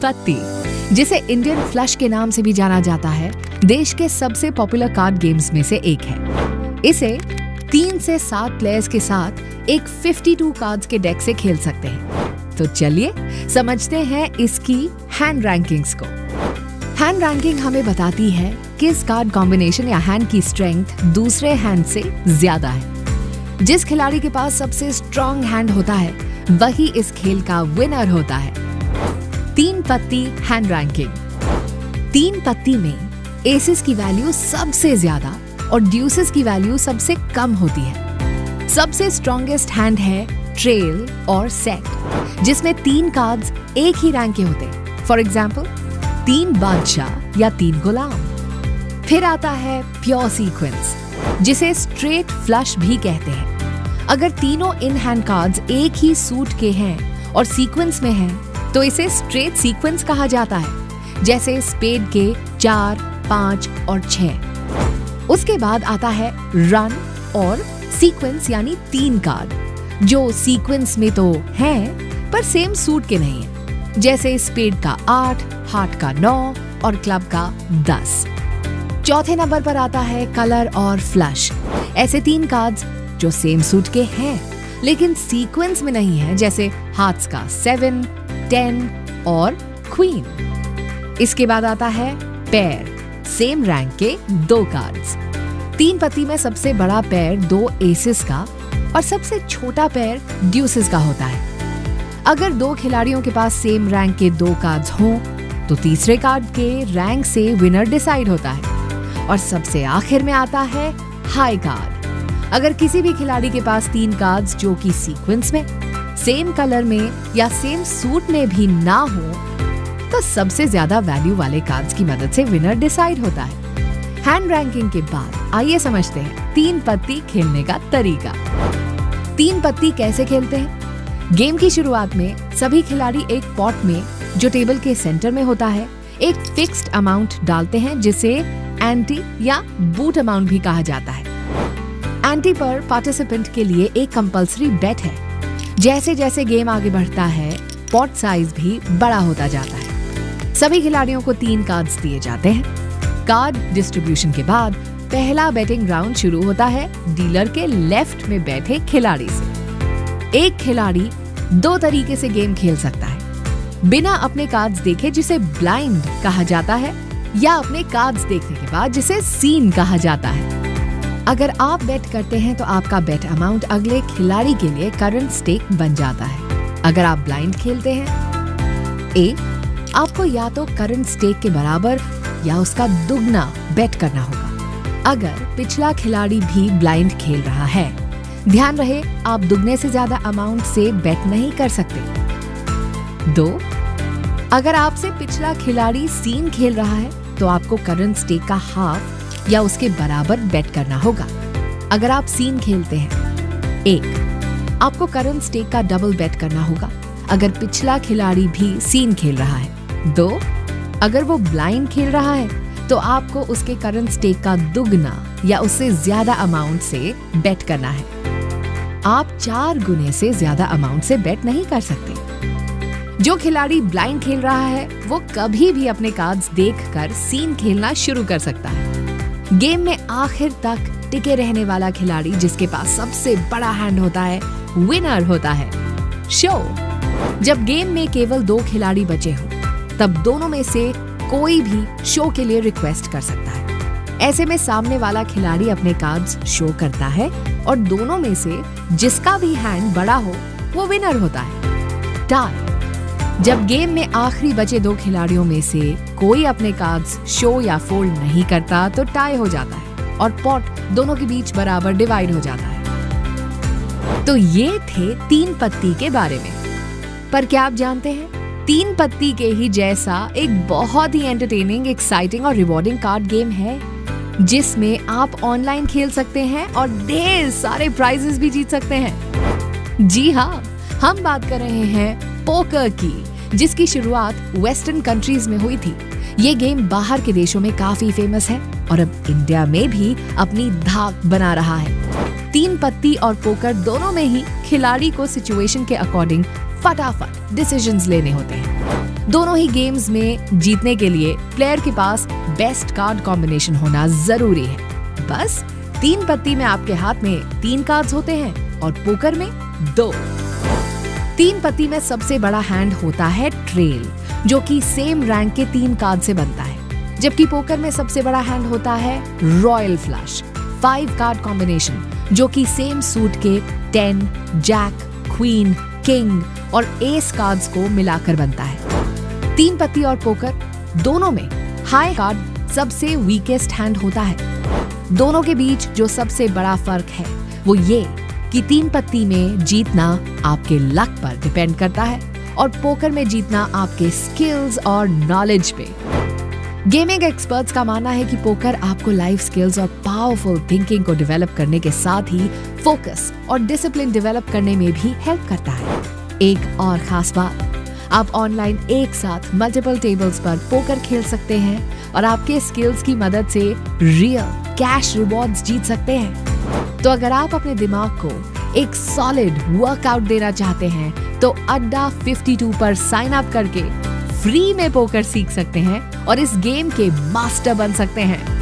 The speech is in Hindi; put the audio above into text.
पत्ती, जिसे इंडियन फ्लश के नाम से भी जाना जाता है, देश के सबसे पॉपुलर कार्ड गेम्स में से एक है। इसे 3 से 7 प्लेयर्स के साथ एक 52 कार्ड्स के डेक से खेल सकते हैं। तो चलिए समझते हैं इसकी हैंड रैंकिंग्स को। हैंड रैंकिंग हमें बताती है किस कार्ड कॉम्बिनेशन या हैंड की स्ट्रेंथ दूसरे हैंड से ज्यादा है। जिस खिलाड़ी के पास सबसे स्ट्रॉन्ग हैंड होता है वही इस खेल का विनर होता है। 3 पत्ती हैंड रैंकिंग। 3 पत्ती में एसेस की वैल्यू सबसे ज्यादा और ड्यूसेस की वैल्यू सबसे कम होती है। सबसे स्ट्रॉन्गेस्ट हैंड है ट्रेल और सेट, जिसमें 3 कार्ड्स एक ही रैंक के होते हैं। फॉर एग्जाम्पल 3 बादशाह या 3 गुलाम। फिर आता है प्योर सीक्वेंस, जिसे स्ट्रेट फ्लश भी कहते हैं। अगर तीनों इन हैंड कार्ड्स एक ही सूट के हैं और सीक्वेंस में हैं, तो इसे स्ट्रेट सीक्वेंस कहा जाता है, जैसे स्पेड के 4, 5 और 6। उसके बाद आता है रन और सीक्वेंस यानी 3 कार्ड, जो सीक्वेंस में तो हैं पर सेम सूट के नहीं है, जैसे स्पेड का 8, हार्ट का 9 और क्लब का 10। चौथे नंबर पर आता है कलर और फ्लश। ऐसे 3 कार्ड्स जो सेम सूट के हैं लेकिन सीक्वेंस में नहीं है, जैसे हार्ट्स का 7, 10 और क्वीन। इसके बाद आता है पेयर, सेम रैंक के 2 कार्ड्स। 3 पत्ती में सबसे बड़ा पेयर 2 एसेस का और सबसे छोटा पेयर ड्यूसेस का होता है। अगर 2 खिलाड़ियों के पास सेम रैंक के 2 कार्ड्स हों, तो तीसरे कार्ड के रैंक से विनर डिसाइड होता है। और सबसे आखिर में आता है हाई कार्ड। अगर किसी भी खिलाड़ी के पास 3 कार्ड्स जो कि सीक्वेंस में, सेम कलर में या सेम सूट में भी ना हो, तो सबसे ज्यादा वैल्यू वाले कार्ड्स की मदद से विनर डिसाइड होता है। हैंड रैंकिंग के बाद आइए समझते हैं 3 पत्ती खेलने का तरीका। 3 पत्ती कैसे खेलते हैं? गेम की शुरुआत में सभी खिलाड़ी एक पॉट में, जो टेबल के सेंटर में होता है, एक फिक्स्ड अमाउंट डालते हैं, जिसे एंटी या बूट अमाउंट भी कहा जाता है। एंटी पर पार्टिसिपेंट के लिए एक कंपल्सरी बेट है। जैसे जैसे गेम आगे बढ़ता है, पॉट साइज भी बड़ा होता जाता है। सभी खिलाड़ियों को 3 कार्ड्स दिए जाते हैं। कार्ड डिस्ट्रीब्यूशन के बाद पहला बैटिंग राउंड शुरू होता है डीलर के लेफ्ट में बैठे खिलाड़ी से। एक खिलाड़ी 2 तरीके से गेम खेल सकता है। बिना अपने कार्ड्स देखे, जिसे ब्लाइंड कहा जाता है, या अपने कार्ड्स देखने के बाद, जिसे सीन कहा जाता है। अगर आप बेट करते हैं तो आपका बेट अमाउंट अगले खिलाड़ी के लिए करंट स्टेक बन जाता है। अगर आप ब्लाइंड खेलते हैं, आपको या तो करंट स्टेक के बराबर या उसका दुगना बेट करना होगा। अगर पिछला खिलाड़ी भी ब्लाइंड खेल रहा है, ध्यान रहे आप दुगने से ज्यादा अमाउंट से बेट नहीं कर सकते। 2, अगर आपसे पिछला खिलाड़ी सीन खेल रहा है, तो आपको करंट स्टेक का हाफ या उसके बराबर बेट करना होगा। अगर आप सीन खेलते हैं, 1, आपको करंट स्टेक का डबल बेट करना होगा अगर पिछला खिलाड़ी भी सीन खेल रहा है। 2, अगर वो ब्लाइंड खेल रहा है, तो आपको उसके करंट स्टेक का दुगना या उससे ज्यादा अमाउंट से बेट करना है। आप 4 गुने से ज्यादा अमाउंट से बेट नहीं कर सकते। जो खिलाड़ी ब्लाइंड खेल रहा है, वो कभी भी अपने कार्ड्स देखकर सीन खेलना शुरू कर सकता है। गेम में आखिर तक टिके रहने वाला खिलाड़ी, जिसके पास सबसे बड़ा हैंड होता है, विनर होता है। शो, जब गेम में केवल 2 खिलाड़ी बचे हों, तब दोनों में से कोई भी शो के लिए रिक्वेस्ट कर सकता है। ऐसे में सामने वाला खिलाड़ी अपने कार्ड्स शो करता है और दोनों में से जिसका भी हैंड बड़ा हो, वो विनर होता है। टाई, जब गेम में आखिरी बचे 2 खिलाड़ियों में से कोई अपने कार्ड्स शो या फोल्ड नहीं करता, तो टाई हो जाता है और पॉट दोनों के बीच बराबर डिवाइड हो जाता है। तो ये थे 3 पत्ती के बारे में। पर क्या आप जानते हैं, 3 पत्ती के ही जैसा एक बहुत ही एंटरटेनिंग, एक्साइटिंग और रिवॉर्डिंग कार्ड गेम है, जिसमें आप ऑनलाइन खेल सकते हैं और ढेर सारे प्राइजेस भी जीत सकते हैं। जी हाँ, हम बात कर रहे हैं पोकर की, जिसकी शुरुआत वेस्टर्न कंट्रीज में हुई थी। ये गेम बाहर के देशों में काफी फेमस है और अब इंडिया में भी अपनी धाक बना रहा है। 3 पत्ती और पोकर दोनों में ही खिलाड़ी को सिचुएशन के अकॉर्डिंग फटाफट डिसीजंस लेने होते हैं। दोनों ही गेम्स में जीतने के लिए प्लेयर के पास बेस्ट कार्ड कॉम्बिनेशन होना जरूरी है। बस 3 पत्ती में आपके हाथ में 3 कार्ड्स होते हैं और पोकर में 2। 3 पत्ती में सबसे बड़ा हैंड होता है ट्रेल, जो कि सेम रैंक के 3 कार्ड से बनता है, जबकि पोकर में सबसे बड़ा हैंड होता है रॉयल फ्लश, 5 कार्ड कॉम्बिनेशन, जो कि सेम सूट के 10, जैक, क्वीन, किंग और एस कार्ड्स को मिलाकर बनता है। 3 पत्ती और पोकर दोनों में हाई कार्ड सबसे वीकेस्ट हैंड होता है। दोनों के बीच जो सबसे बड़ा फर्क है वो ये कि 3 पत्ती में जीतना आपके लक पर डिपेंड करता है और पोकर में जीतना आपके स्किल्स और नॉलेज पे। गेमिंग एक्सपर्ट्स का मानना है कि पोकर आपको लाइफ स्किल्स और पावरफुल थिंकिंग को डेवलप करने के साथ ही फोकस और डिसिप्लिन डेवलप करने में भी हेल्प करता है। एक और खास बात, आप ऑनलाइन एक साथ मल्टीपल टेबल्स पर पोकर खेल सकते हैं और आपके स्किल्स की मदद से रियल कैश रिवॉर्ड्स जीत सकते हैं। तो अगर आप अपने दिमाग को एक सॉलिड वर्कआउट देना चाहते हैं तो अड्डा 52 पर साइन अप करके फ्री में पोकर सीख सकते हैं और इस गेम के मास्टर बन सकते हैं।